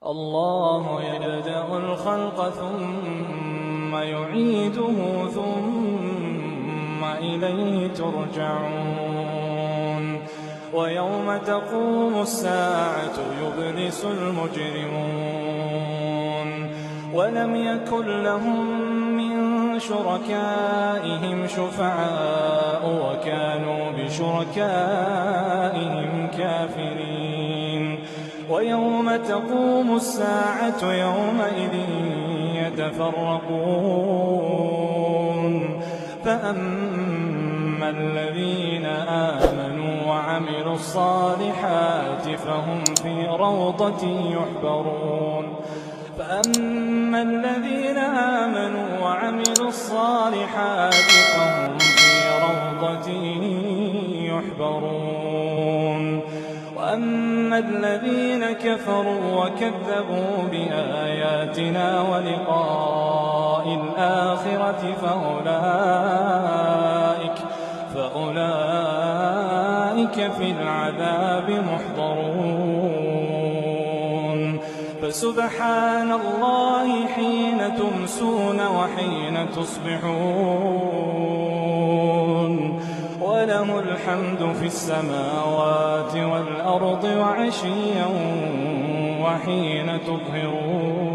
الله يبدأ الخلق ثم يعيده ثم إليه ترجعون ويوم تقوم الساعة يبلس المجرمون ولم يكن لهم من شركائهم شفعاء وكانوا بشركائهم كافرين ويوم تقوم الساعة يومئذ يتفرقون فأما الذين آمنوا وعملوا الصالحات فهم في روضة يحبرون فأما الذين آمنوا وعملوا الصالحات فهم في روضة يحبرون وأما الذين كفروا وكذبوا بآياتنا ولقاء الآخرة فأولئك في العذاب محضرون فسبحان الله حين تمسون وحين تصبحون وله الحمد في السماوات والأرض وعشيا وحين تظهرون